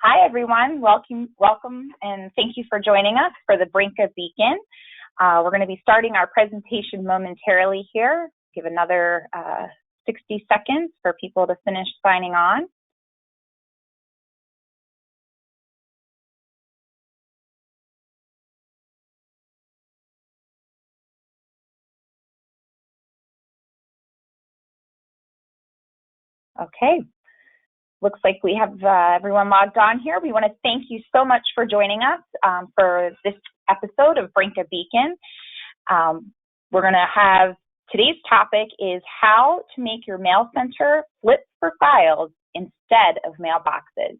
Hi, everyone. Welcome, and thank you for joining us for the Brynka Beacon. We're going to be starting our presentation momentarily here. Give another 60 seconds for people to finish signing on. Okay. Looks like we have everyone logged on here. We want to thank you so much for joining us for this episode of Brynka Beacon. We're going to have today's topic is how to make your mail center flip for files instead of mailboxes.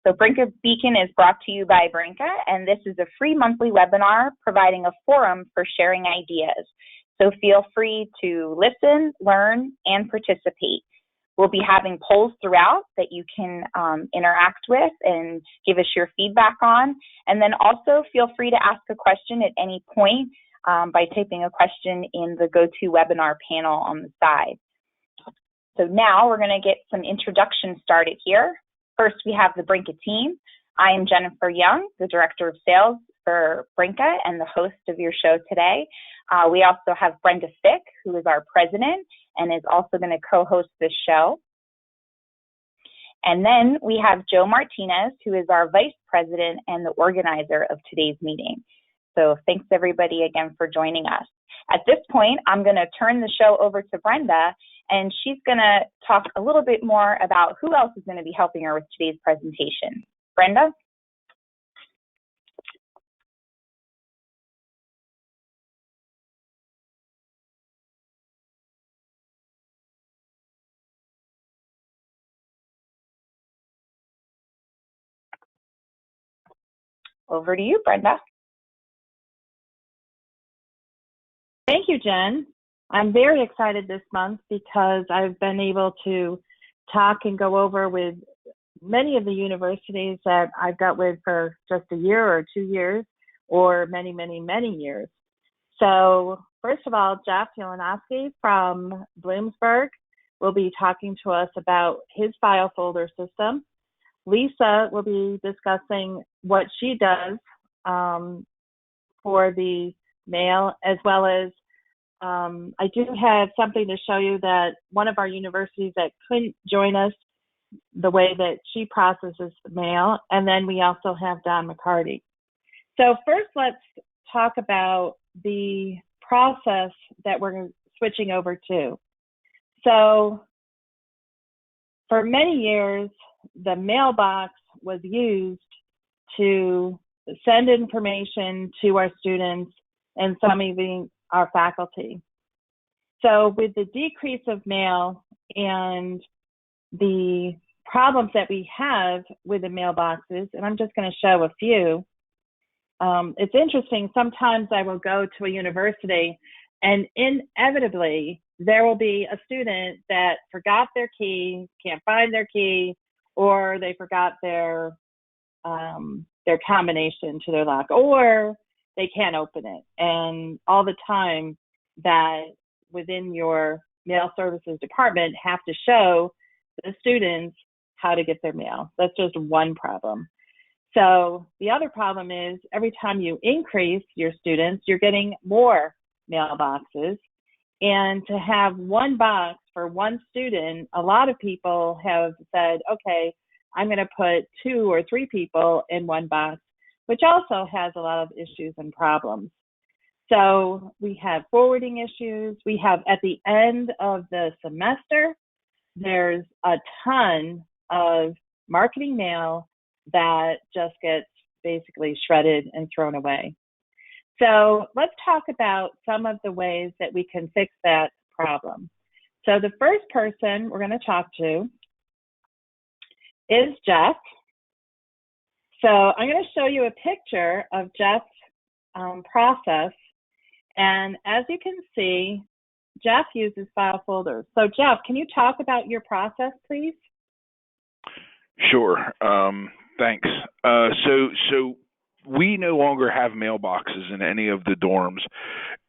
So Brynka Beacon is brought to you by Brynka, and this is a free monthly webinar providing a forum for sharing ideas. So feel free to listen, learn, and participate. We'll be having polls throughout that you can interact with and give us your feedback on. And then also feel free to ask a question at any point by typing a question in the GoToWebinar panel on the side. So now we're going to get some introductions started here. First, we have the Brynka team. I am Jennifer Young, the Director of Sales for Brynka and the host of your show today. We also have Brenda Fick, who is our president and is also going to co-host this show. And then we have Joe Martinez, who is our vice president and the organizer of today's meeting. So thanks everybody again for joining us. At this point, I'm going to turn the show over to Brenda, and she's going to talk a little bit more about who else is going to be helping her with today's presentation. Brenda? Over to you, Brenda. Thank you, Jen. I'm very excited this month because I've been able to talk and go over with many of the universities that I've dealt with for just a year or 2 years or many, many, many years. So first of all, Jeff Ulanowski from Bloomsburg will be talking to us about his file folder system. Lisa will be discussing what she does for the mail, as well as I do have something to show you that one of our universities that couldn't join us, the way that she processes the mail, and then we also have Don McCarty. So first, let's talk about the process that we're switching over to. So for many years, the mailbox was used to send information to our students and some even our faculty. So with the decrease of mail and the problems that we have with the mailboxes, and I'm just going to show a few, it's interesting, sometimes I will go to a university and inevitably there will be a student that forgot their key, can't find their key, or they forgot their combination to their lock, or they can't open it. And all the time that within your mail services department have to show the students how to get their mail. That's just one problem. So the other problem is every time you increase your students, you're getting more mailboxes. And to have one box for one student, a lot of people have said, okay, I'm going to put 2 or 3 people in one box, which also has a lot of issues and problems. So we have forwarding issues. We have at the end of the semester, there's a ton of marketing mail that just gets basically shredded and thrown away. So let's talk about some of the ways that we can fix that problem. So the first person we're going to talk to is Jeff. So I'm going to show you a picture of Jeff's process. And as you can see, Jeff uses file folders. So Jeff, can you talk about your process, please? Sure. Thanks. So we no longer have mailboxes in any of the dorms,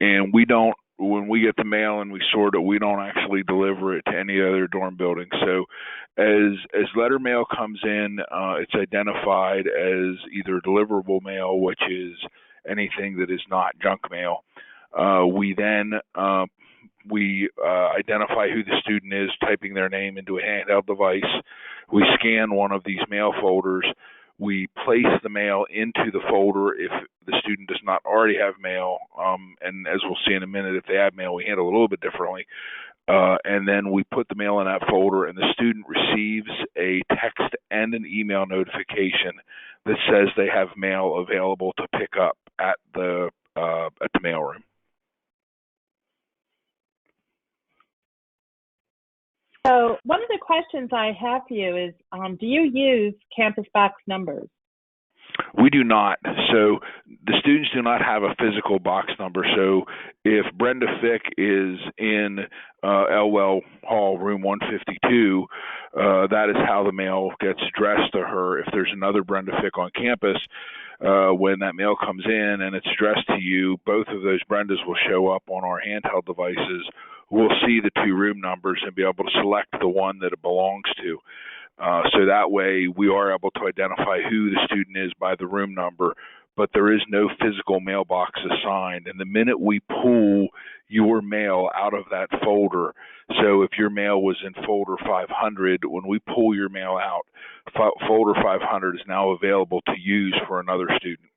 and we don't when we get the mail and we sort it, we don't actually deliver it to any other dorm building. So as letter mail comes in, it's identified as either deliverable mail, which is anything that is not junk mail. We then identify who the student is, typing their name into a handheld device. We scan one of these mail folders. We place the mail into the folder if the student does not already have mail. And as we'll see in a minute, if they have mail, we handle it a little bit differently. And then we put the mail in that folder, and the student receives a text and an email notification that says they have mail available to pick up at the mailroom. So one of the questions I have for you is, do you use campus box numbers? We do not. So the students do not have a physical box number. So if Brenda Fick is in Elwell Hall, room 152, that is how the mail gets addressed to her. If there's another Brenda Fick on campus, when that mail comes in and it's addressed to you, both of those Brendas will show up on our handheld devices. We'll see the two room numbers and be able to select the one that it belongs to. So that way we are able to identify who the student is by the room number, but there is no physical mailbox assigned. And the minute we pull your mail out of that folder, so if your mail was in folder 500, when we pull your mail out, folder 500 is now available to use for another student.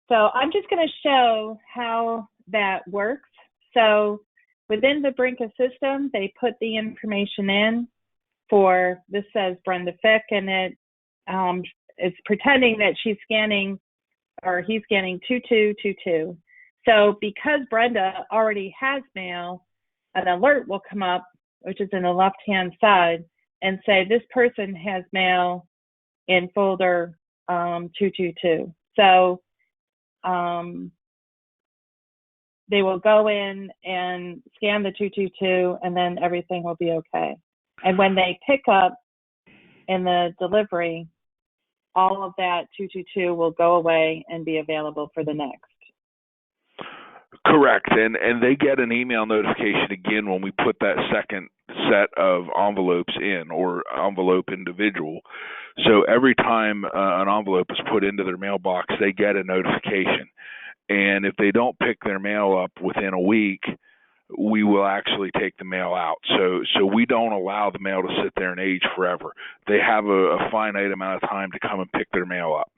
So I'm just going to show how that works. So within the Brynka system, they put the information in for, this says Brenda Fick, and it is pretending that she's scanning, or he's scanning 2222. So because Brenda already has mail, an alert will come up, which is in the left-hand side, and say this person has mail in folder 222. So they will go in and scan the 222, and then everything will be okay. And when they pick up in the delivery, all of that 222 will go away and be available for the next. Correct. And they get an email notification again when we put that second set of envelopes in, or envelope individual. So every time an envelope is put into their mailbox, they get a notification. And if they don't pick their mail up within a week, we will actually take the mail out. So we don't allow the mail to sit there and age forever. They have a finite amount of time to come and pick their mail up.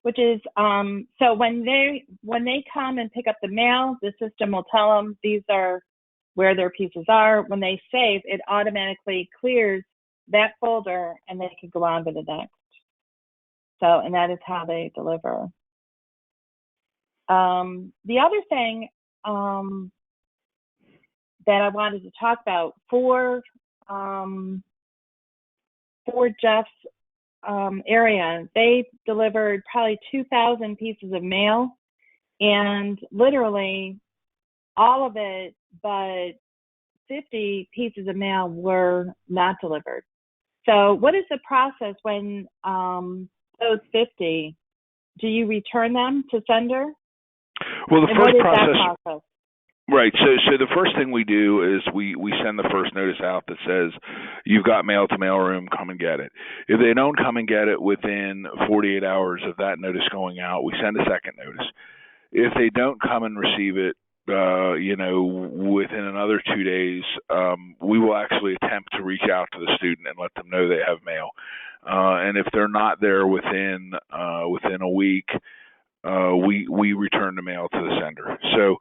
Which is, so when they come and pick up the mail, the system will tell them these are where their pieces are. When they save, it automatically clears that folder and they can go on to the next. So, and that is how they deliver. The other thing that I wanted to talk about for Jeff's area, they delivered probably 2,000 pieces of mail, and literally all of it but 50 pieces of mail were not delivered. So what is the process when those 50, do you return them to sender? Well, the and first what is process, that process? Right. So the first thing we do is we send the first notice out that says, you've got mail to mailroom, come and get it. If they don't come and get it within 48 hours of that notice going out, we send a second notice. If they don't come and receive it, within another 2 days, we will actually attempt to reach out to the student and let them know they have mail. And if they're not there within a week, we return the mail to the sender. So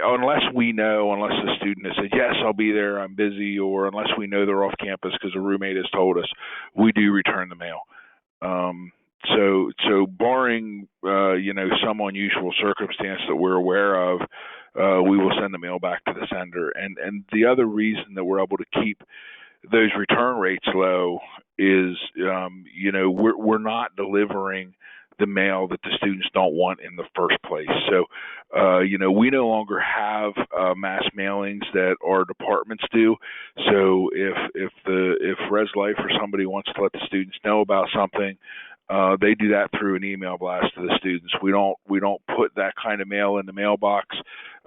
unless the student has said, yes, I'll be there, I'm busy, or unless we know they're off campus because a roommate has told us, we do return the mail. So barring, some unusual circumstance that we're aware of, we will send the mail back to the sender. And the other reason that we're able to keep those return rates low is, we're not delivering the mail that the students don't want in the first place. So, we no longer have mass mailings that our departments do. So if Res Life or somebody wants to let the students know about something, They do that through an email blast to the students. We don't put that kind of mail in the mailbox.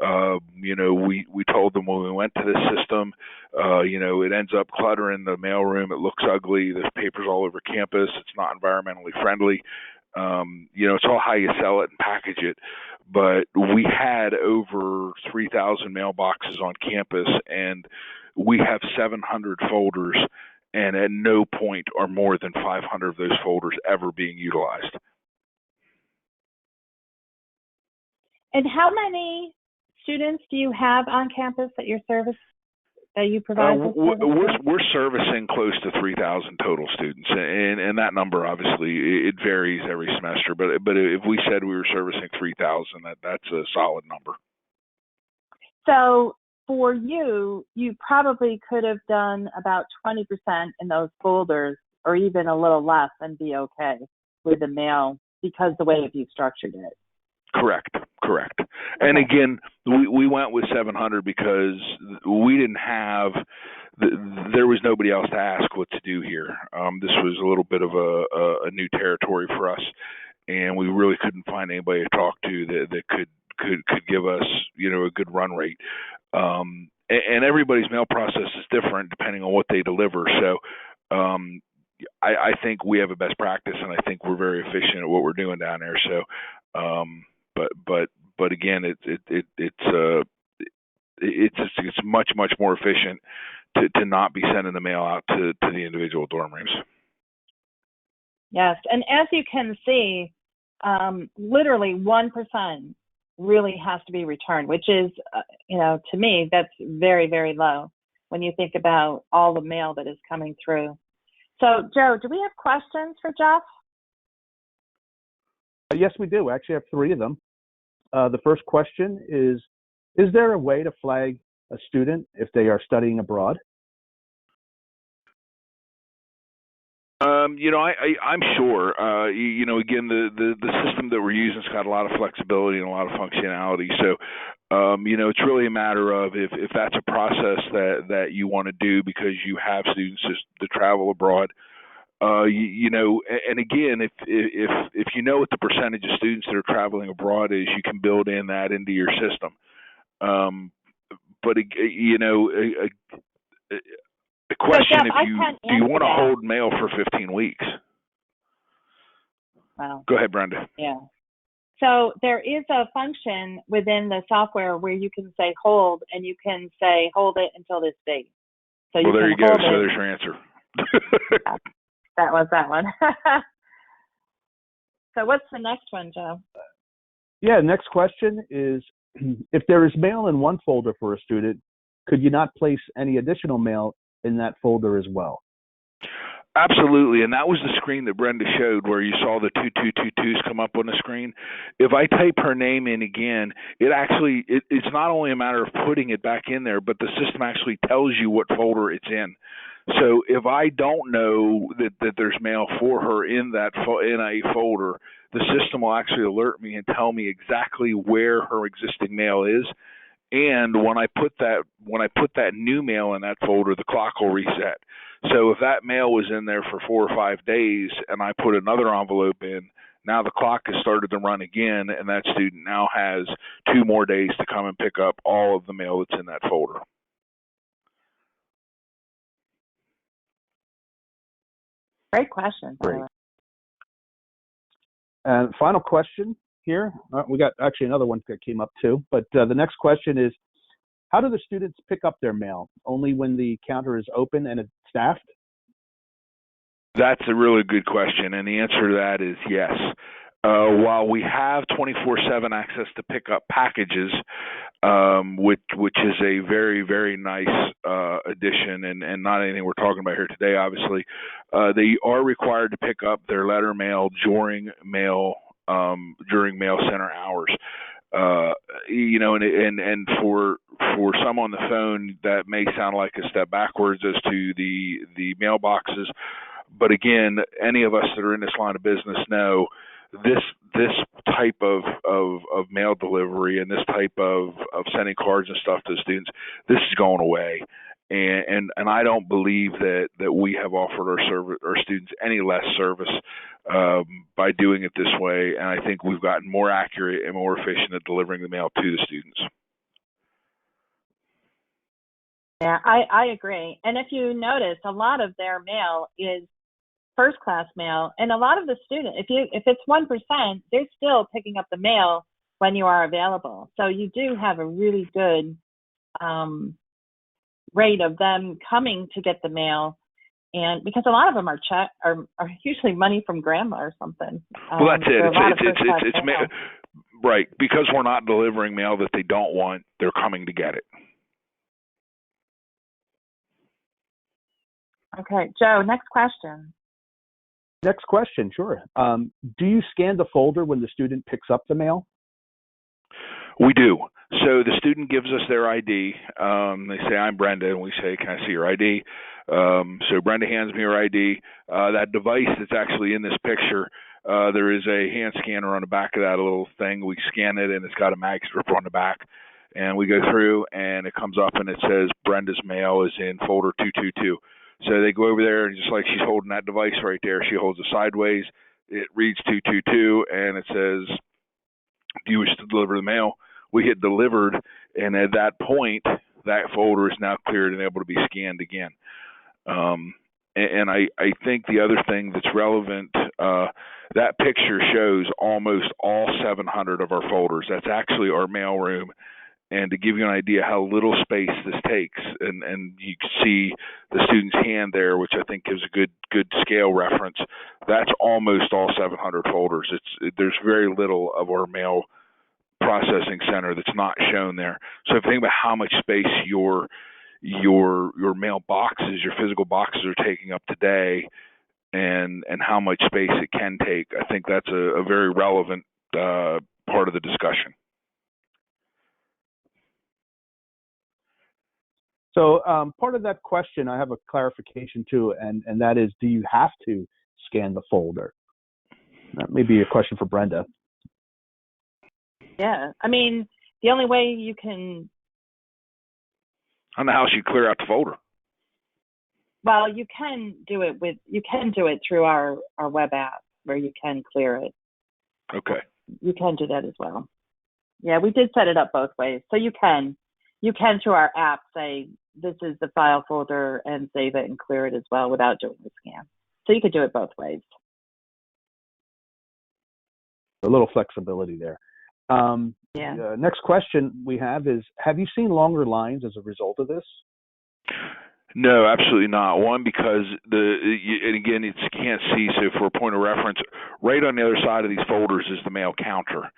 We told them when we went to this system, it ends up cluttering the mailroom. It looks ugly. There's papers all over campus. It's not environmentally friendly. It's all how you sell it and package it. But we had over 3,000 mailboxes on campus, and we have 700 folders, and at no point are more than 500 of those folders ever being utilized. And how many students do you have on campus that you provide? We're servicing close to 3,000 total students, and that number obviously it varies every semester. But if we said we were servicing 3,000, that's a solid number. So for you probably could have done about 20% in those folders, or even a little less, and be okay with the mail because the way that you structured it. Correct. Okay. And again, we went with 700 because we didn't have, there was nobody else to ask what to do here. This was a little bit of a new territory for us, and we really couldn't find anybody to talk to that could give us, a good run rate. And everybody's mail process is different depending on what they deliver. So I think we have a best practice, and I think we're very efficient at what we're doing down there. So, but again, it's much more efficient to not be sending the mail out to the individual dorm rooms. Yes, and as you can see, literally 1% really has to be returned, which is, to me, that's very, very low when you think about all the mail that is coming through. So, Joe, do we have questions for Jeff? Yes, we do. We actually have 3 of them. The first question is there a way to flag a student if they are studying abroad? I'm sure. Again, the system that we're using has got a lot of flexibility and a lot of functionality. So, it's really a matter of if that's a process that you want to do because you have students to travel abroad. And again, if you know what the percentage of students that are traveling abroad is, you can build in that into your system. But the question, so Jeff, do you want to hold mail for 15 weeks? Wow. Go ahead, Brenda. Yeah. So there is a function within the software where you can say hold, and you can say hold it until this date. So well, there you go. So there's your answer. That was that one. So what's the next one, Joe? Yeah, next question is, if there is mail in one folder for a student, could you not place any additional mail in that folder as well? Absolutely, and that was the screen that Brenda showed where you saw the 2222s come up on the screen. If I type her name in again, it's not only a matter of putting it back in there, but the system actually tells you what folder it's in. So if I don't know that there's mail for her in a folder, the system will actually alert me and tell me exactly where her existing mail is. And when I put that new mail in that folder, the clock will reset. So if that mail was in there for 4 or 5 days and I put another envelope in, now the clock has started to run again, and that student now has 2 more days to come and pick up all of the mail that's in that folder. Great question. Great. And final question here. We got actually another one that came up too, but the next question is, how do the students pick up their mail? Only when the counter is open and it's staffed? That's a really good question, and the answer to that is yes. While we have 24/7 access to pick up packages, which is a very, very nice addition, and not anything we're talking about here today, obviously, they are required to pick up their letter mail during mail center hours. And for some on the phone, that may sound like a step backwards as to the mailboxes. But again, any of us that are in this line of business know this type of mail delivery and this type of sending cards and stuff to the students, this is going away. and I don't believe that we have offered our students any less service by doing it this way. And I think we've gotten more accurate and more efficient at delivering the mail to the students. Yeah, I agree. And if you notice, a lot of their mail is first class mail, and a lot of the students, if it's 1%, they're still picking up the mail when you are available. So you do have a really good rate of them coming to get the mail, and because a lot of them are usually money from grandma or something. Well, that's it. It's mail. Right, because we're not delivering mail that they don't want, they're coming to get it. Okay, Joe, next question. Next question, sure. Do you scan the folder when the student picks up the mail? We do. So the student gives us their ID. They say, I'm Brenda, and we say, can I see your ID? So Brenda hands me her ID. That device that's actually in this picture, there is a hand scanner on the back of that little thing. We scan it, and it's got a mag strip on the back. And we go through, and it comes up, and it says Brenda's mail is in folder 222. So they go over there, and just like she's holding that device right there, she holds it sideways. It reads 222, and it says, do you wish to deliver the mail? We hit delivered, and at that point, that folder is now cleared and able to be scanned again. And I think the other thing that's relevant, that picture shows almost all 700 of our folders. That's actually our mailroom. And to give you an idea how little space this takes, and you can see the student's hand there, which I think gives a good scale reference. That's almost all 700 folders. There's very little of our mail processing center that's not shown there. So if you think about how much space your mail boxes, your physical boxes are taking up today, and how much space it can take, I think that's a very relevant part of the discussion. So part of that question, I have a clarification too, and that is, do you have to scan the folder? That may be a question for Brenda. Yeah, I mean, the only way you can... On the house, you clear out the folder. Well, you can do it through our web app where you can clear it. Okay. You can do that as well. Yeah, we did set it up both ways. So you can through our app say, this is the file folder, and save it and clear it as well without doing the scan. So you could do it both ways. A little flexibility there. Yeah. Next question we have is, have you seen longer lines as a result of this? No, absolutely not. One, because and again, you can't see, so for a point of reference, right on the other side of these folders is the mail counter.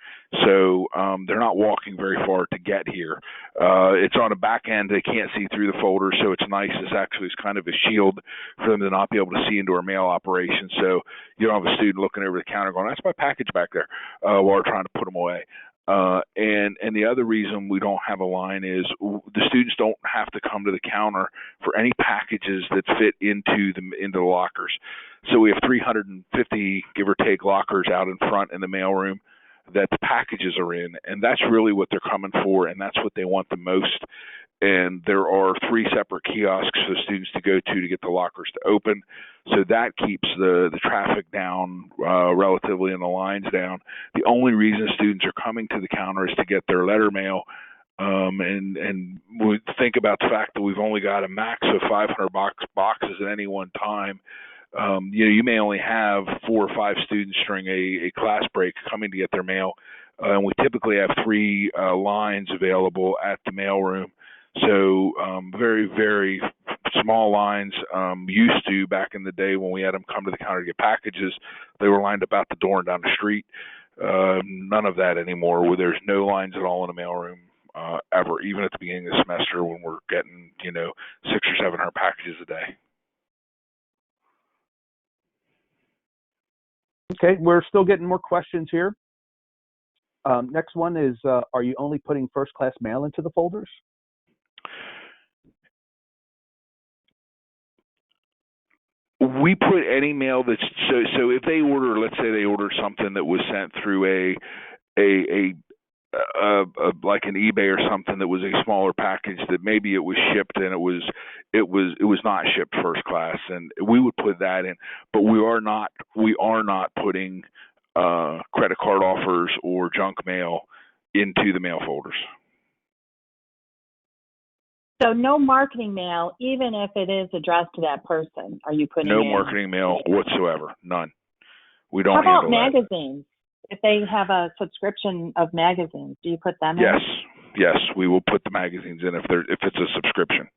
So they're not walking very far to get here. It's on the back end. They can't see through the folders, so it's nice. This actually is kind of a shield for them to not be able to see into our mail operation. So you don't have a student looking over the counter going, that's my package back there, while we're trying to put them away. And the other reason we don't have a line is the students don't have to come to the counter for any packages that fit into the lockers. So we have 350, give or take, lockers out in front in the mailroom that the packages are in, and that's really what they're coming for, and that's what they want the most. And there are 3 separate kiosks for students to go to get the lockers to open. So that keeps the traffic down relatively and the lines down. The only reason students are coming to the counter is to get their letter mail. And we think about the fact that we've only got a max of 500 boxes at any one time. You may only have 4 or 5 students during a class break coming to get their mail. And we typically have 3 lines available at the mailroom. So very, very small lines. Used to, back in the day when we had them come to the counter to get packages, they were lined up out the door and down the street. None of that anymore, where there's no lines at all in the mailroom ever, even at the beginning of the semester when we're getting 600 or 700 packages a day. Okay, we're still getting more questions here. Next one is, are you only putting first class mail into the folders? We put any mail that's so if they order, let's say they order something that was sent through a like an eBay or something that was a smaller package that maybe it was shipped and it was not shipped first class, and we would put that in. But we are not putting credit card offers or junk mail into the mail folders. So no marketing mail, even if it is addressed to that person, are you putting no in? marketing mail whatsoever? None. We don't. How about handle magazines? If they have a subscription of magazines, do you put them in? Yes, we will put the magazines in if it's a subscription.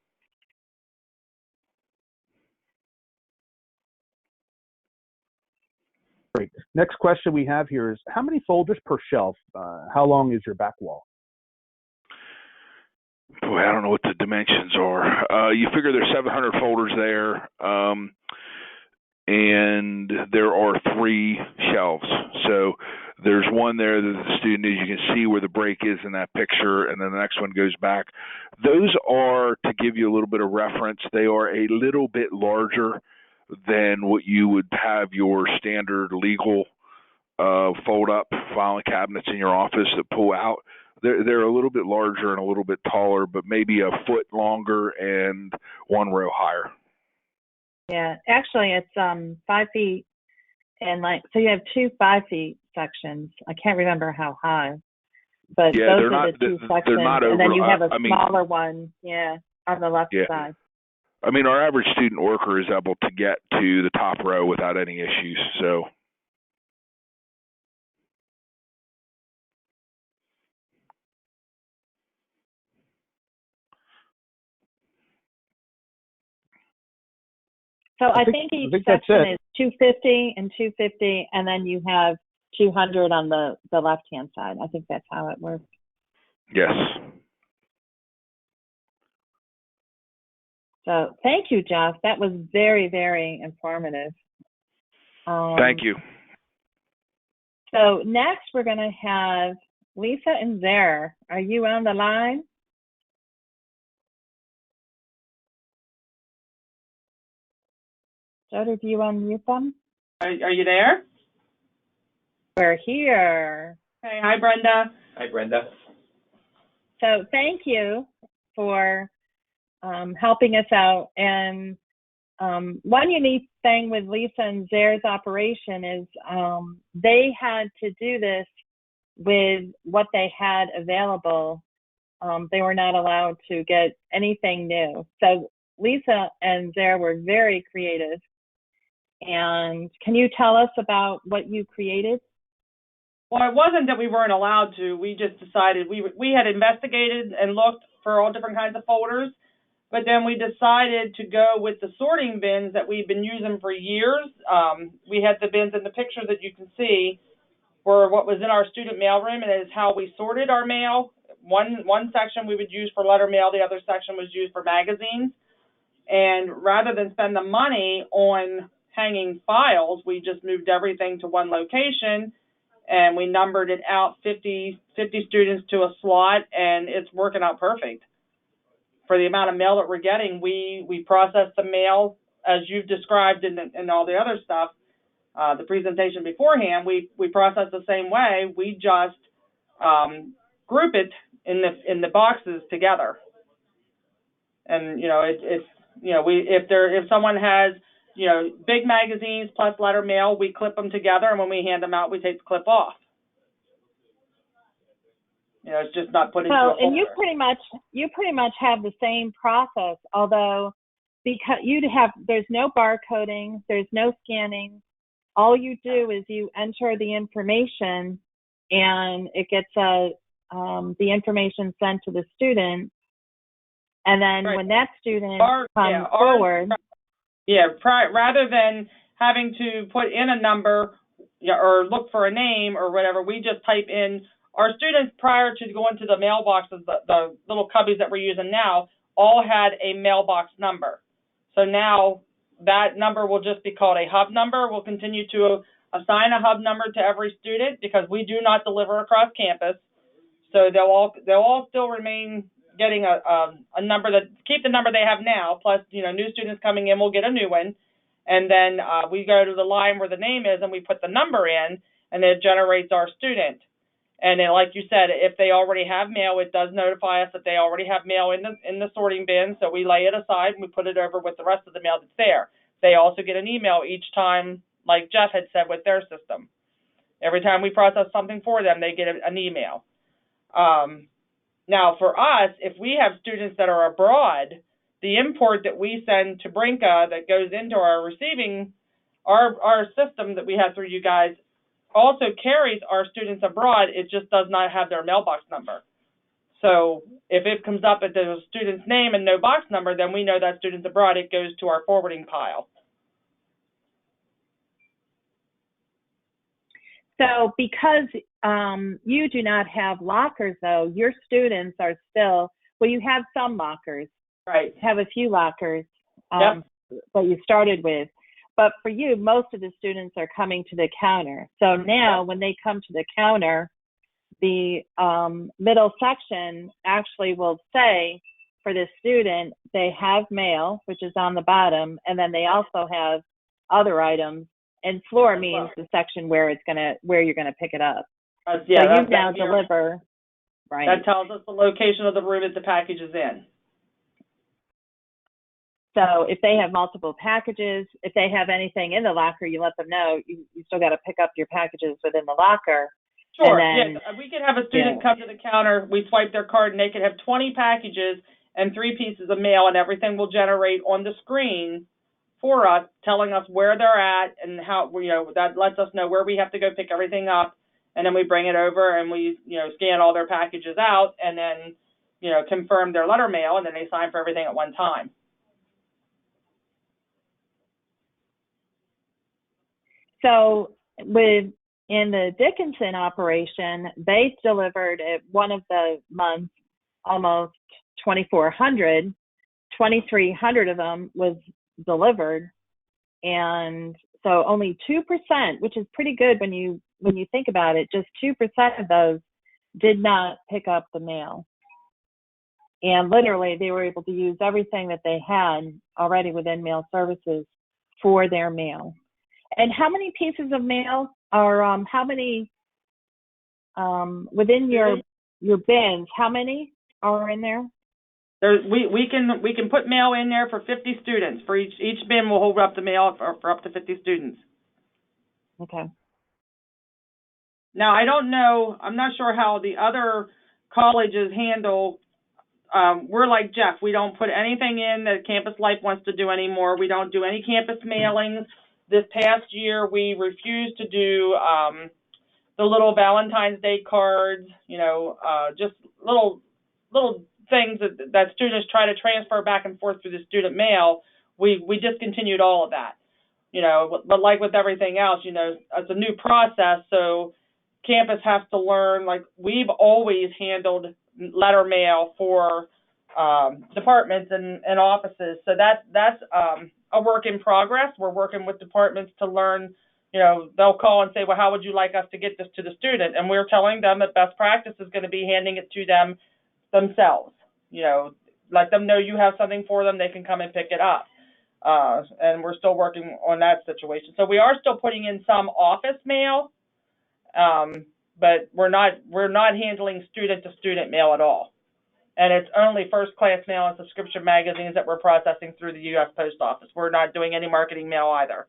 Great. Next question we have here is, how many folders per shelf? How long is your back wall? Boy, I don't know what the dimensions are. You figure there's 700 folders there, and there are 3 shelves. So there's one there that the student is. You can see where the break is in that picture, and then the next one goes back. Those are, to give you a little bit of reference, they are a little bit larger than what you would have your standard legal fold-up filing cabinets in your office that pull out. They're a little bit larger and a little bit taller, but maybe a foot longer and 1 row higher. Yeah, actually, it's 5 feet, and so you have 2 5-feet sections. I can't remember how high, but yeah, those are the 2 sections, and then you have a smaller one, on the left side. I mean, our average student worker is able to get to the top row without any issues. So. So I think each section is 250 and 250, and then you have 200 on the left-hand side. I think that's how it works. Yes. So thank you, Jeff. That was very, very informative. Thank you. So next we're going to have Lisa and Zare. Are you on the line? Jody, do you unmute them? Are you there? We're here. Hey, hi, Brenda. Hi, Brenda. So thank you for helping us out. And one unique thing with Lisa and Zare's operation is they had to do this with what they had available. They were not allowed to get anything new. So Lisa and Zare were very creative. And can you tell us about what you created? Well, it wasn't that we weren't allowed to. We just decided we had investigated and looked for all different kinds of folders, but then we decided to go with the sorting bins that we've been using for years. We had the bins in the picture that you can see were what was in our student mailroom, and it is how we sorted our mail. One section we would use for letter mail, the other section was used for magazines. And rather than spend the money on hanging files, we just moved everything to one location, and we numbered it out 50 students to a slot, and it's working out perfect. For the amount of mail that we're getting, we process the mail as you've described and all the other stuff, the presentation beforehand. We process the same way. We just group it in the boxes together. And if someone has big magazines plus letter mail, we clip them together, and when we hand them out, we take the clip off. It's just not put into a folder. And you pretty much have the same process, although because there's no barcoding, there's no scanning. All you do is you enter the information, and it gets the information sent to the student, and then when that student comes forward. Rather than having to put in a number or look for a name or whatever, we just type in our students prior to going to the mailboxes, the little cubbies that we're using now, all had a mailbox number. So now that number will just be called a hub number. We'll continue to assign a hub number to every student because we do not deliver across campus. So they'll all still remain getting a number keep the number they have now, plus new students coming in will get a new one, and then we go to the line where the name is and we put the number in, and it generates our student. And then, like you said, if they already have mail, it does notify us that they already have mail in the sorting bin. So we lay it aside and we put it over with the rest of the mail that's there. They also get an email each time, like Jeff had said with their system. Every time we process something for them, they get an email. Now, for us, if we have students that are abroad, the import that we send to Brynka that goes into our receiving, our system that we have through you guys also carries our students abroad. It just does not have their mailbox number. So if it comes up at the student's name and no box number, then we know that student's abroad. It goes to our forwarding pile. So because you do not have lockers, though, your students are still, well, you have some lockers. Right. Have a few lockers Yep. that you started with. But for you, most of the students are coming to the counter. So now when they come to the counter, the middle section actually will say for the student, they have mail, which is on the bottom, and then they also have other items. And floor means the section where you're gonna pick it up. So you now deliver, right? That tells us the location of the room that the package is in. So if they have multiple packages, if they have anything in the locker, you let them know. You still got to pick up your packages within the locker. Sure. And then, we could have a student come to the counter. We swipe their card, and they could have 20 packages and 3 pieces of mail, and everything will generate on the screen for us, telling us where they're at and how, that lets us know where we have to go pick everything up. And then we bring it over and we, scan all their packages out and then, confirm their letter mail, and then they sign for everything at one time. So in the Dickinson operation, they delivered at one of the months almost 2,400. 2,300 of them was delivered, and so only 2%, which is pretty good when you think about it. Just 2% of those did not pick up the mail, and literally they were able to use everything that they had already within mail services for their mail. And how many pieces of mail are how many within your bins? How many are in there? We can put mail in there for 50 students. For each bin will hold up the mail for up to 50 students. Okay. Now I don't know. I'm not sure how the other colleges handle. We're like Jeff. We don't put anything in that Campus Life wants to do anymore. We don't do any campus mailings. This past year, we refused to do the little Valentine's Day cards, just little things that students try to transfer back and forth through the student mail. We discontinued all of that, but like with everything else, it's a new process, so campus has to learn. Like, we've always handled letter mail for departments and offices, so that's a work in progress. We're working with departments to learn. They'll call and say, well, how would you like us to get this to the student? And we're telling them that best practice is going to be handing it to them themselves. Let them know you have something for them. They can come and pick it up. And we're still working on that situation. So we are still putting in some office mail, but we're not handling student-to-student mail at all. And it's only first-class mail and subscription magazines that we're processing through the U.S. Post Office. We're not doing any marketing mail either,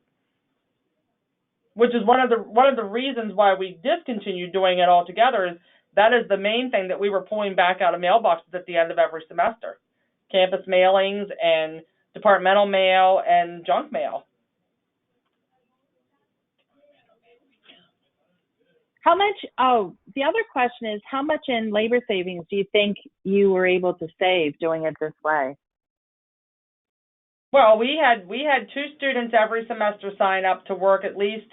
which is one of the reasons why we discontinued doing it altogether. Is that is the main thing that we were pulling back out of mailboxes at the end of every semester: campus mailings and departmental mail and junk mail. How much, the other question is, how much in labor savings do you think you were able to save doing it this way? Well, we had 2 students every semester sign up to work at least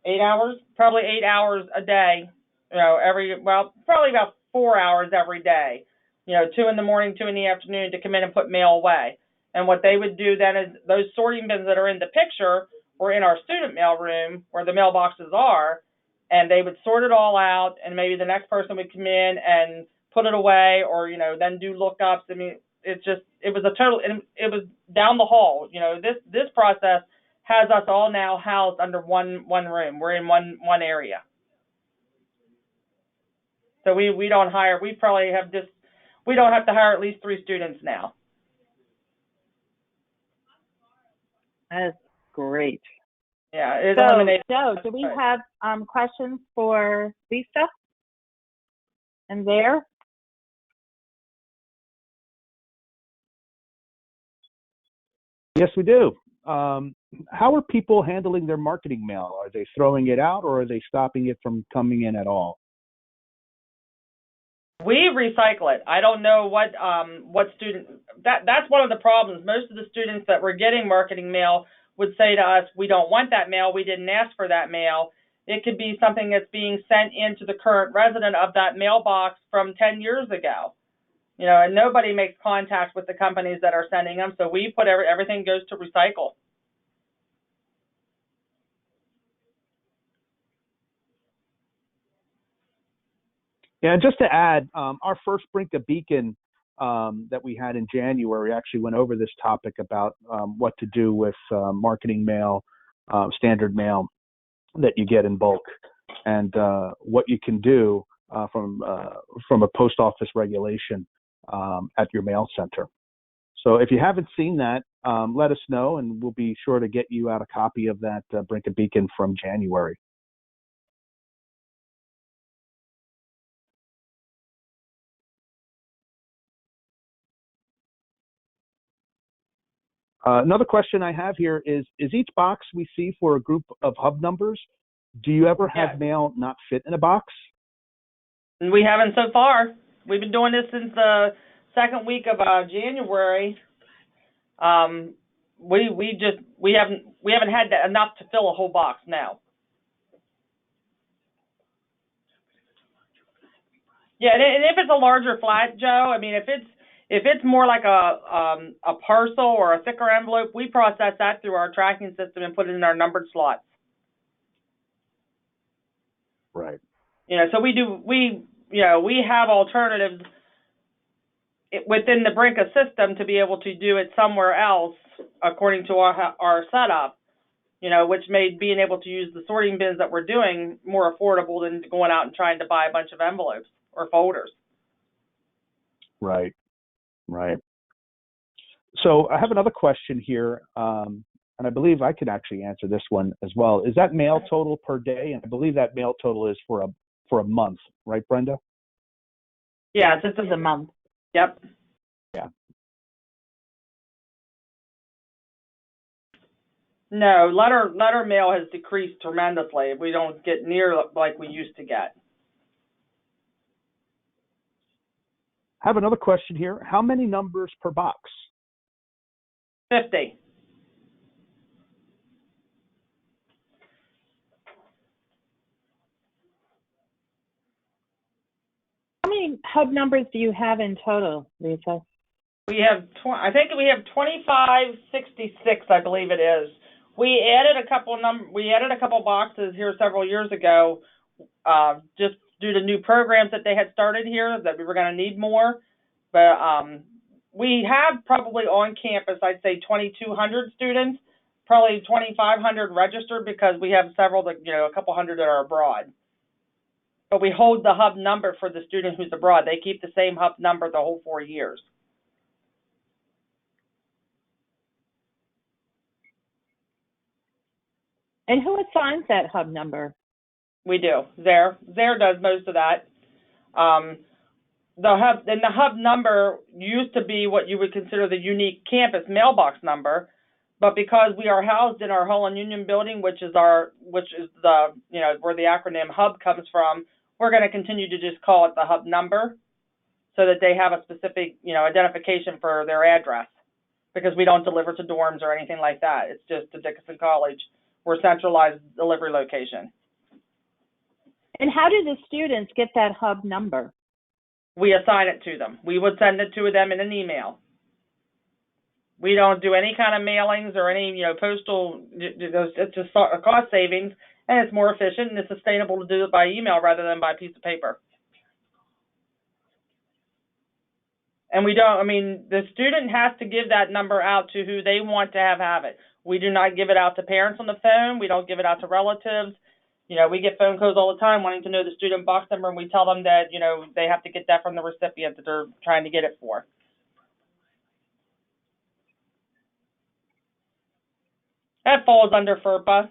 8 hours, probably 8 hours a day, probably about 4 hours every day, 2 in the morning, 2 in the afternoon, to come in and put mail away. And what they would do then is those sorting bins that are in the picture were in our student mail room where the mailboxes are, and they would sort it all out, and maybe the next person would come in and put it away, or, then do lookups. I mean, it was down the hall. This process has us all now housed under one room. We're in one area. So we don't hire. We probably have just, we don't have to hire at least 3 students now. That's great. Yeah, it So, eliminates. Joe, do we have questions for Lisa and there? Yes, we do. How are people handling their marketing mail? Are they throwing it out, or are they stopping it from coming in at all? We recycle it. I don't know what student, that's one of the problems. Most of the students that were getting marketing mail would say to us, we don't want that mail, we didn't ask for that mail. It could be something that's being sent into the current resident of that mailbox from 10 years ago. You know, and nobody makes contact with the companies that are sending them, so we put everything goes to recycle. Yeah, and just to add, our first Brynka Beacon that we had in January actually went over this topic about what to do with marketing mail, standard mail that you get in bulk, and what you can do from a post office regulation at your mail center. So if you haven't seen that, let us know, and we'll be sure to get you out a copy of that Brynka Beacon from January. Another question I have here is each box we see for a group of hub numbers, do you ever have mail not fit in a box? We haven't so far. We've been doing this since the second week of January. We haven't had enough to fill a whole box now. Yeah, and if it's a larger flat, Joe, I mean, if it's more like a parcel or a thicker envelope, we process that through our tracking system and put it in our numbered slots. Right. You know, so we have alternatives within the Brynka system to be able to do it somewhere else according to our setup, you know, which made being able to use the sorting bins that we're doing more affordable than going out and trying to buy a bunch of envelopes or folders. Right. Right. So I have another question here, and I believe I could actually answer this one as well. Is that mail total per day? And I believe that mail total is for a month, right, Brenda? Yeah, this is a month. Yep. Yeah. No, letter mail has decreased tremendously. We don't get near like we used to get. I have another question here. How many numbers per box? 50. How many hub numbers do you have in total, Lisa? We have I think we have 2566, I believe it is. We added a couple boxes here several years ago, just due to new programs that they had started here that we were going to need more. But we have probably on campus, I'd say 2,200 students, probably 2,500 registered because we have several that, you know, a couple hundred that are abroad. But we hold the hub number for the student who's abroad. They keep the same hub number the whole 4 years. And who assigns that hub number? We do. Zare does most of that. The hub number used to be what you would consider the unique campus mailbox number, but because we are housed in our Hull and Union building, which is the, you know, where the acronym hub comes from, we're going to continue to just call it the hub number so that they have a specific, you know, identification for their address, because we don't deliver to dorms or anything like that. It's just to Dickinson College. We're a centralized delivery location. And how do the students get that hub number? We assign it to them. We would send it to them in an email. We don't do any kind of mailings or any, you know, postal. It's just a cost savings, and it's more efficient and it's sustainable to do it by email rather than by piece of paper. And we don't, I mean, the student has to give that number out to who they want to have it. We do not give it out to parents on the phone. We don't give it out to relatives. We get phone calls all the time wanting to know the student box number, and we tell them that, they have to get that from the recipient that they're trying to get it for. That falls under FERPA,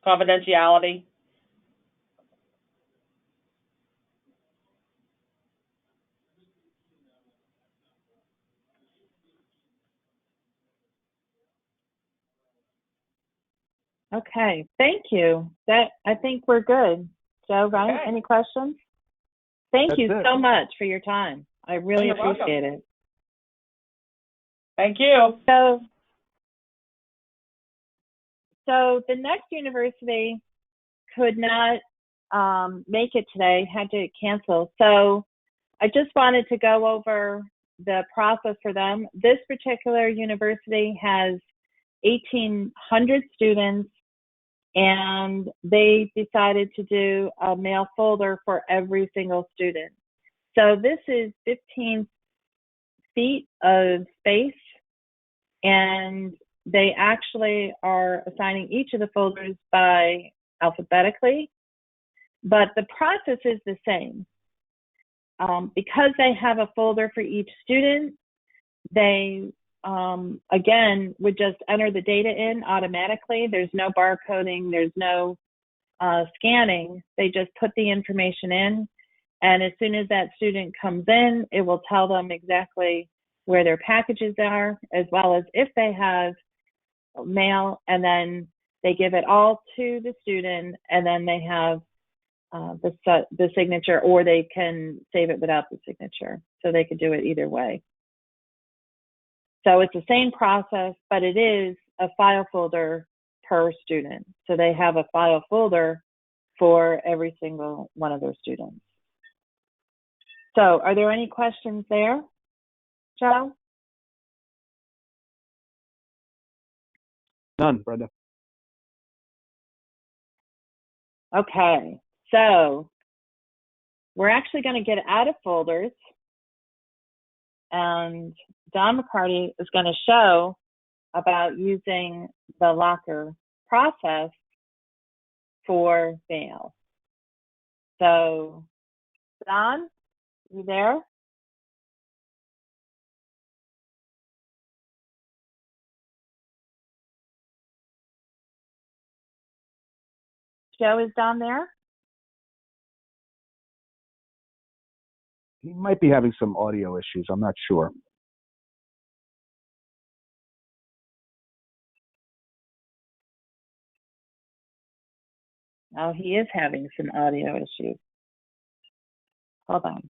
confidentiality. Okay, thank you. I think we're good. Joe, Ryan, Okay. any questions? Thank That's you it. so much for your time. I really You're welcome. appreciate it. Thank you. So the next university could not make it today, had to cancel. So I just wanted to go over the process for them. This particular university has 1,800 students, and they decided to do a mail folder for every single student. So this is 15 feet of space, and they actually are assigning each of the folders by alphabetically, but the process is the same. Because they have a folder for each student, they again would just enter the data in automatically. There's no barcoding, there's no scanning. They just put the information in, and as soon as that student comes in, it will tell them exactly where their packages are, as well as if they have mail, and then they give it all to the student, and then they have the signature, or they can save it without the signature. So they could do it either way. So it's the same process, but it is a file folder per student. So they have a file folder for every single one of their students. So are there any questions there, Joe? None, Brenda. Okay, so we're actually going to get out of folders, and Don McCarty is going to show about using the locker process for mail. So, Don, you there? Joe, is Don there? He might be having some audio issues. I'm not sure. Oh, he is having some audio issues. Hold on.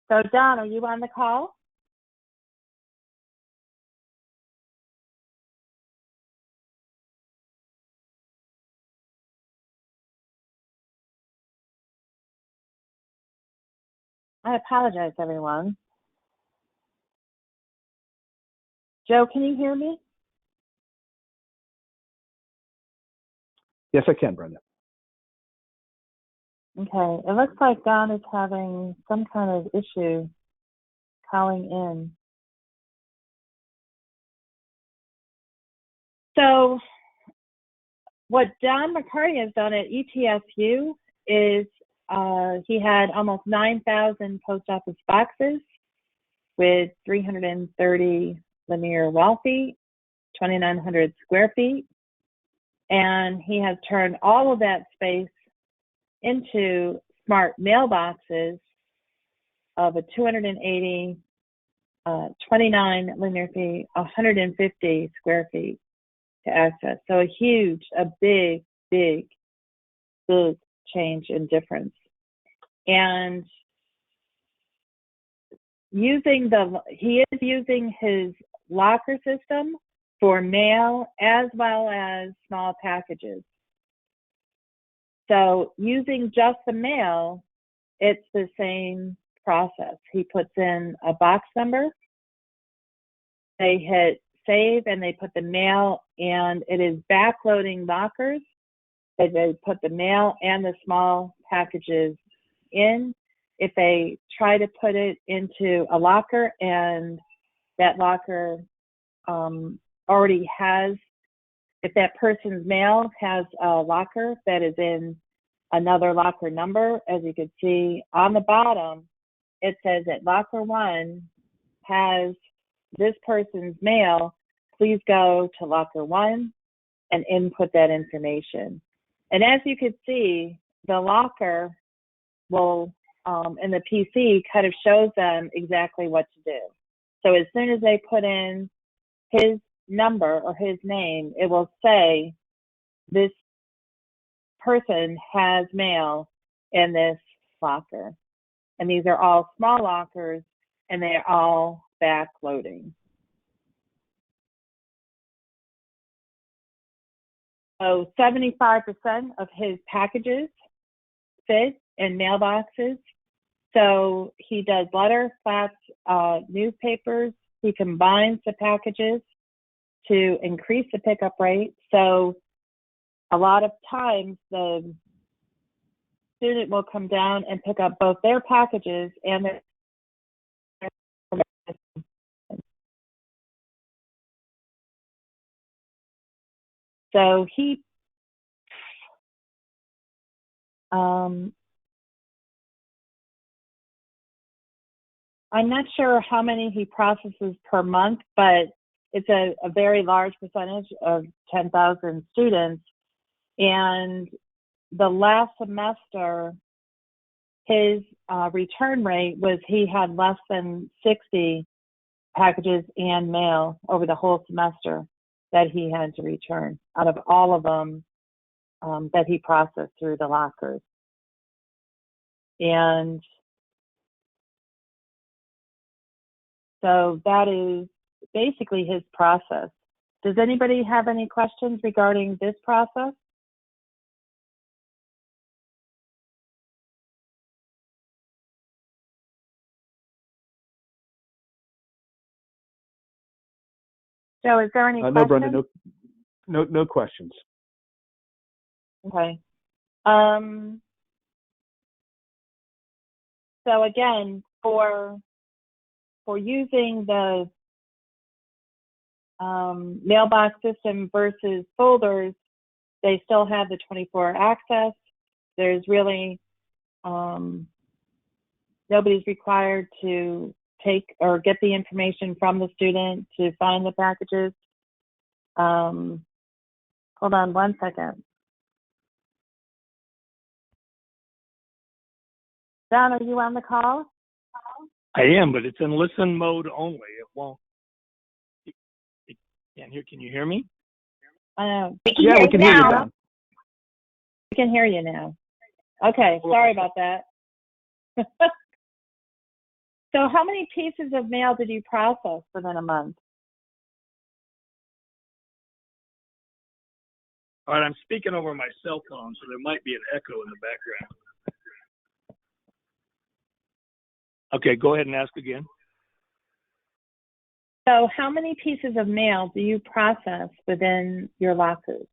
So, Don, are you on the call? I apologize, everyone. Joe, can you hear me? Yes, I can, Brenda. Okay, it looks like Don is having some kind of issue calling in. So what Don McCarty has done at ETSU is he had almost 9,000 post office boxes with 330 linear wall feet, 2,900 square feet, and he has turned all of that space into smart mailboxes of a 280, 29 linear feet, 150 square feet to access. So a big change and difference. And he is using his locker system for mail as well as small packages. So using just the mail, it's the same process. He puts in a box number, they hit save, and they put the mail, and it is backloading lockers. They put the mail and the small packages in, if they try to put it into a locker and that locker already has, if that person's mail has a locker that is in another locker number, as you can see on the bottom, it says that locker 1 has this person's mail. Please go to locker 1 and input that information. And as you can see, the locker will, in the PC, kind of shows them exactly what to do. So as soon as they put in his number or his name, it will say this person has mail in this locker. And these are all small lockers, and they're all backloading. So 75% of his packages fit in mailboxes. So he does letter, flats, newspapers. He combines the packages to increase the pickup rate. So a lot of times the student will come down and pick up both their packages and their. So he, I'm not sure how many he processes per month, but it's a very large percentage of 10,000 students. And the last semester, his return rate was he had less than 60 packages and mail over the whole semester that he had to return out of all of them that he processed through the lockers. And so that is basically his process. Does anybody have any questions regarding this process? Joe, is there any questions? No, Brenda, no questions. Okay. So again, for using the mailbox system versus folders, they still have the 24-hour access. There's really nobody's required to take or get the information from the student to find the packages. Hold on one second. Don, are you on the call? I am, but it's in listen mode only. It won't. It can't hear. Can you hear me? We can Yeah, hear we can you hear you, now. Don. We can hear you now. Okay, sorry about that. So how many pieces of mail did you process within a month? All right, I'm speaking over my cell phone, so there might be an echo in the background. Okay, go ahead and ask again. So how many pieces of mail do you process within your lockers?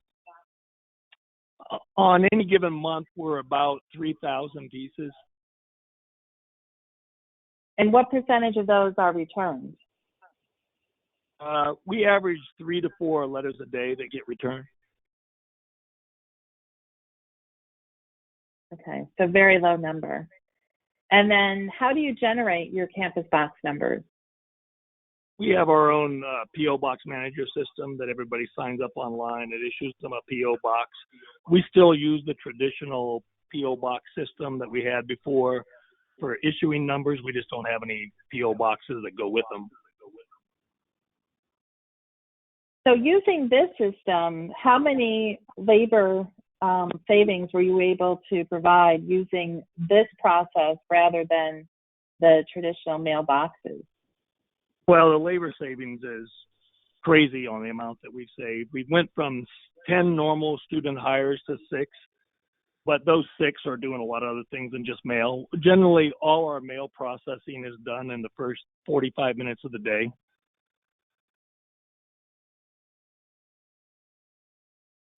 On any given month, we're about 3,000 pieces. And what percentage of those are returned? We average 3 to 4 letters a day that get returned. Okay, so very low number. And then how do you generate your campus box numbers? We have our own P.O. Box Manager system that everybody signs up online. It issues them a P.O. box. We still use the traditional P.O. box system that we had before for issuing numbers. We just don't have any P.O. boxes that go with them. So using this system, how many labor savings were you able to provide using this process rather than the traditional mailboxes? Well, the labor savings is crazy on the amount that we've saved. We went from 10 normal student hires to 6, but those 6 are doing a lot of other things than just mail. Generally, all our mail processing is done in the first 45 minutes of the day.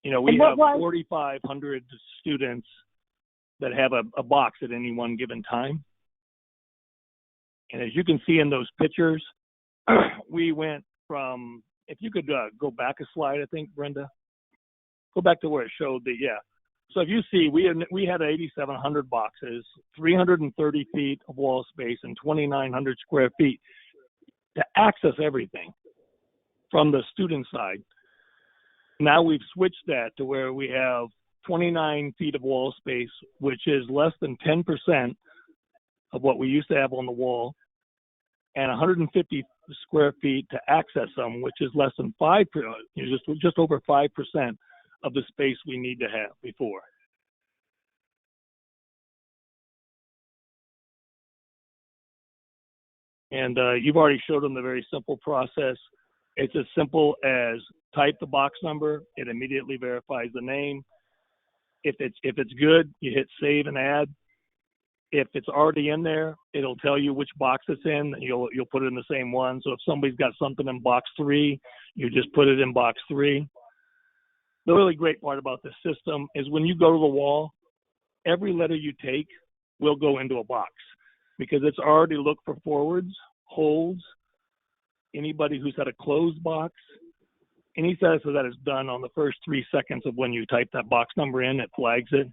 You know, we have 4,500 students that have a box at any one given time. And as you can see in those pictures, we went from, if you could go back a slide, I think, Brenda, go back to where it showed the, yeah. So if you see, we had 8,700 boxes, 330 feet of wall space, and 2,900 square feet to access everything from the student side. Now we've switched that to where we have 29 feet of wall space, which is less than 10% of what we used to have on the wall, and 150 square feet to access them, which is less than just over 5% of the space we need to have before. And you've already showed them the very simple process. It's as simple as type the box number. It immediately verifies the name. If it's good, you hit save and add. If it's already in there, it'll tell you which box it's in. You'll put it in the same one. So if somebody's got something in box 3, you just put it in box 3. The really great part about this system is when you go to the wall, every letter you take will go into a box because it's already looked for forwards, holds, anybody who's had a closed box. Any status of that is done on the first 3 seconds of when you type that box number in, it flags it.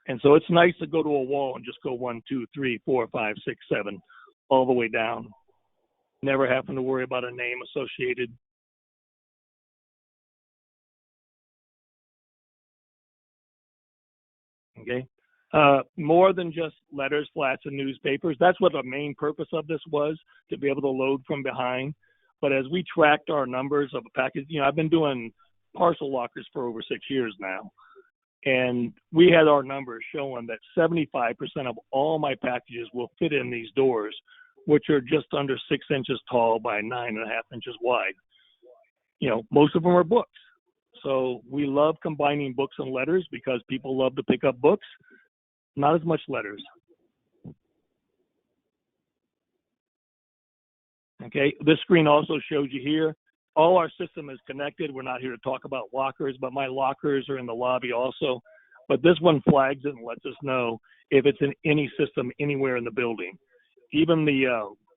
And so it's nice to go to a wall and just go 1, 2, 3, 4, 5, 6, 7, all the way down. Never having to worry about a name associated. Okay. More than just letters, flats, and newspapers. That's what the main purpose of this was, to be able to load from behind. But as we tracked our numbers of a package, I've been doing parcel lockers for over 6 years now. And we had our numbers showing that 75% of all my packages will fit in these doors, which are just under 6 inches tall by 9.5 inches wide. Most of them are books. So we love combining books and letters because people love to pick up books, not as much letters. Okay, this screen also shows you here, all our system is connected. We're not here to talk about lockers, but my lockers are in the lobby also. But this one flags it and lets us know if it's in any system anywhere in the building. Even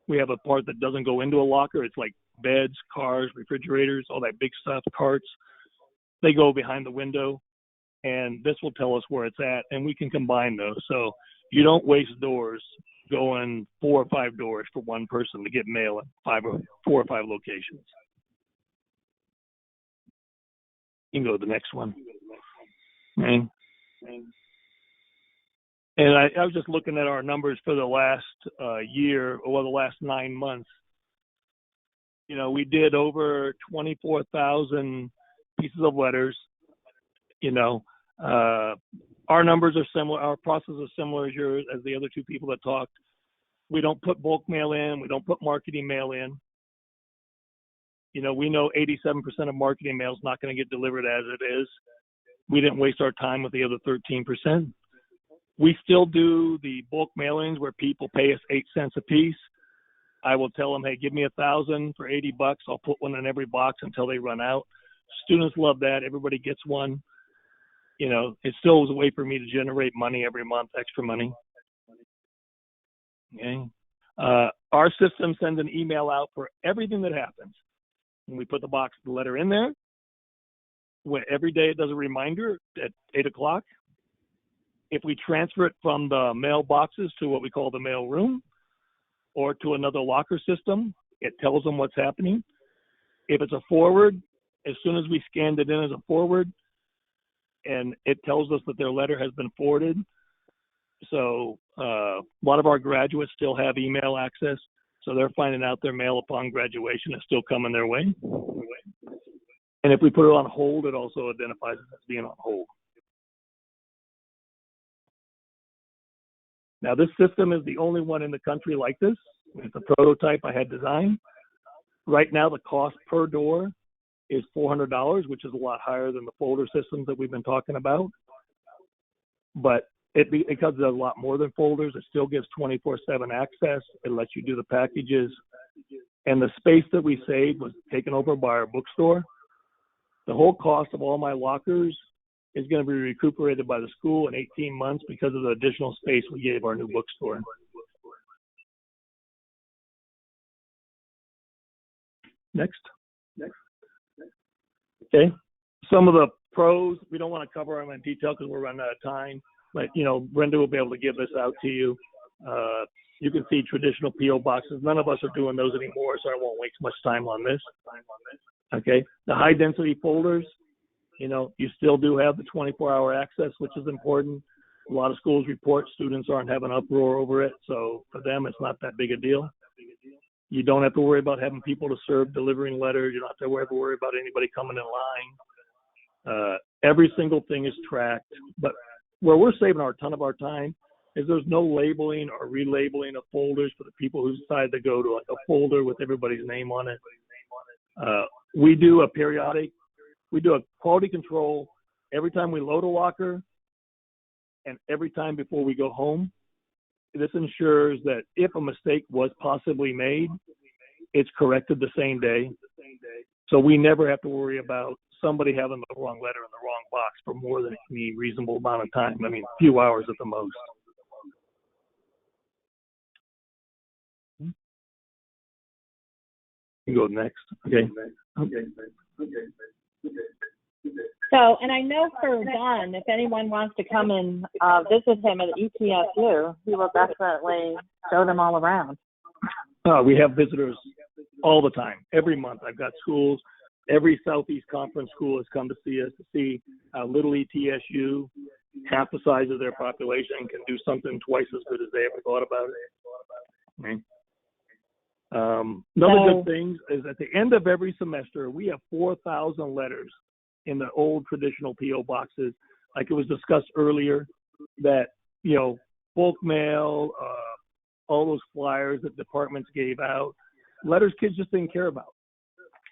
we have a part that doesn't go into a locker. It's like beds, cars, refrigerators, all that big stuff, carts. They go behind the window, and this will tell us where it's at, and we can combine those. So you don't waste doors going 4 or 5 doors for one person to get mail at 4 or 5 locations. You can go to the next one. Okay. And I was just looking at our numbers for the last year, or the last 9 months. We did over 24,000 pieces of letters. Our numbers are similar. Our process is similar as yours, as the other 2 people that talked. We don't put bulk mail in. We don't put marketing mail in. We know 87% of marketing mail is not going to get delivered as it is. We didn't waste our time with the other 13%. We still do the bulk mailings where people pay us 8 cents a piece. I will tell them, hey, give me 1,000 for $80. I'll put one in every box until they run out. Students love that. Everybody gets one. It still is a way for me to generate money every month, extra money. Okay. Our system sends an email out for everything that happens. And we put the letter in there. Every day it does a reminder at 8 o'clock. If we transfer it from the mailboxes to what we call the mail room or to another locker system, it tells them what's happening. If it's a forward, as soon as we scanned it in as a forward, and it tells us that their letter has been forwarded. So a lot of our graduates still have email access, so they're finding out their mail upon graduation is still coming their way. And if we put it on hold, it also identifies it as being on hold. Now, this system is the only one in the country like this. It's a prototype I had designed. Right now, the cost per door is $400, which is a lot higher than the folder systems that we've been talking about. But because there's a lot more than folders, it still gives 24/7 access. It lets you do the packages. And the space that we saved was taken over by our bookstore. The whole cost of all my lockers is going to be recuperated by the school in 18 months because of the additional space we gave our new bookstore. Next. Okay. Some of the pros, we don't want to cover them in detail because we're running out of time, but, Brenda will be able to give this out to you. You can see traditional P.O. boxes. None of us are doing those anymore, so I won't waste much time on this. Okay. The high density folders, you still do have the 24-hour access, which is important. A lot of schools report students aren't having uproar over it, so for them, it's not that big a deal. You don't have to worry about having people to serve, delivering letters. You don't have to worry about anybody coming in line. Every single thing is tracked, but where we're saving a ton of our time is there's no labeling or relabeling of folders for the people who decide to go to a folder with everybody's name on it. We do a quality control every time we load a locker and every time before we go home. This ensures that if a mistake was possibly made, it's corrected the same day. So we never have to worry about somebody having the wrong letter in the wrong box for more than any reasonable amount of time. I mean, a few hours at the most. You go next. Okay. So, and I know for Don, if anyone wants to come and visit him at ETSU, he will definitely show them all around. We have visitors all the time. Every month I've got schools. Every Southeast Conference school has come to see us to see little ETSU, half the size of their population, can do something twice as good as they ever thought about it. Okay. Another good thing is at the end of every semester, we have 4,000 letters in the old traditional P.O. boxes. Like it was discussed earlier that, bulk mail, all those flyers that departments gave out, letters kids just didn't care about.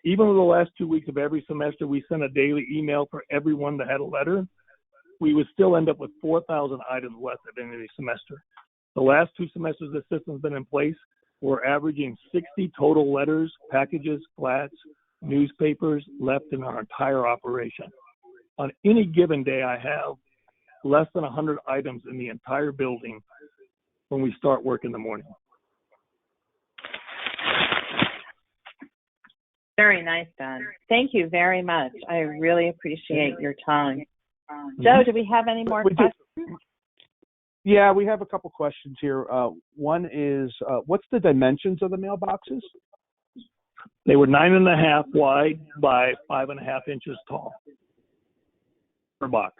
Even in the last 2 weeks of every semester, we sent a daily email for everyone that had a letter. We would still end up with 4,000 items left at the end of the semester. The last 2 semesters the system's been in place, we're averaging 60 total letters, packages, flats, newspapers left in our entire operation. On any given day, I have less than 100 items in the entire building when we start work in the morning. Very nice, Don. Thank you very much. I really appreciate your time. Joe, do we have any more questions? Yeah, we have a couple questions here. One is, what's the dimensions of the mailboxes? They were 9.5 wide by 5.5 inches tall per box.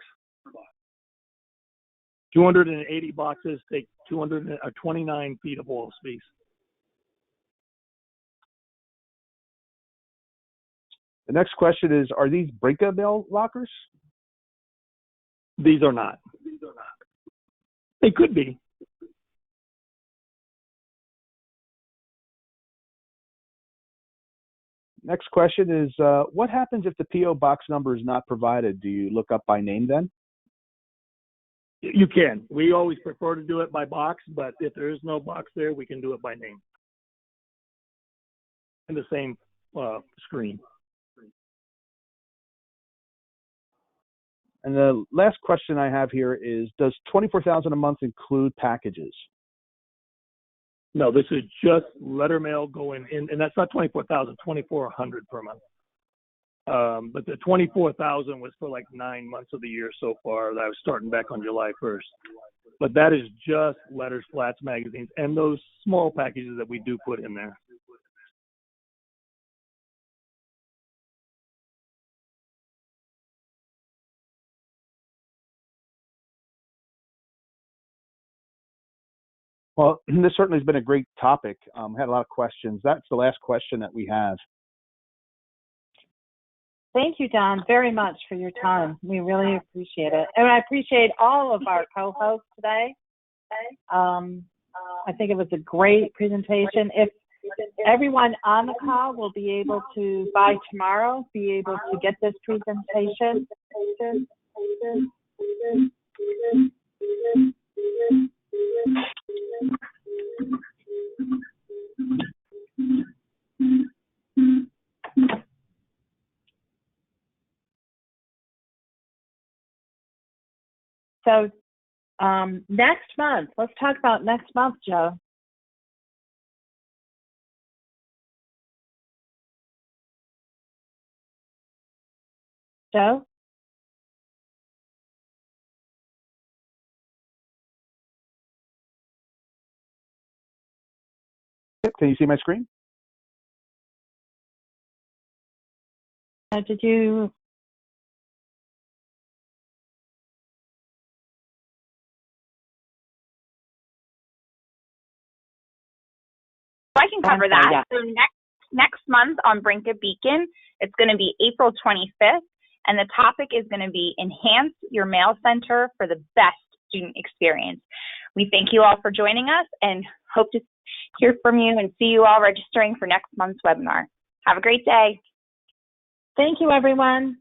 280 boxes take 29 feet of wall space. The next question is, are these Brynka mail lockers? These are not. They could be. Next question is, what happens if the P.O. box number is not provided? Do you look up by name then? You can. We always prefer to do it by box, but if there is no box there, we can do it by name. In the same screen. And the last question I have here is, does $24,000 a month include packages? No, this is just letter mail going in, and that's not 24,000, 2,400 per month. But the 24,000 was for like 9 months of the year so far. That was starting back on July 1st. But that is just letters, flats, magazines, and those small packages that we do put in there. Well, this certainly has been a great topic. Had a lot of questions. That's the last question that we have. Thank you, Don, very much for your time. We really appreciate it. And I appreciate all of our co-hosts today. I think it was a great presentation. If everyone on the call will be able to, by tomorrow, be able to get this presentation. So next month, let's talk about next month, Joe. Joe? Can you see my screen? Did you? I can cover that. Yeah. So next month on Brynka Beacon, it's going to be April 25th, and the topic is going to be Enhance Your Mail Center for the Best Student Experience. We thank you all for joining us and hope to hear from you and see you all registering for next month's webinar. Have a great day. Thank you, everyone.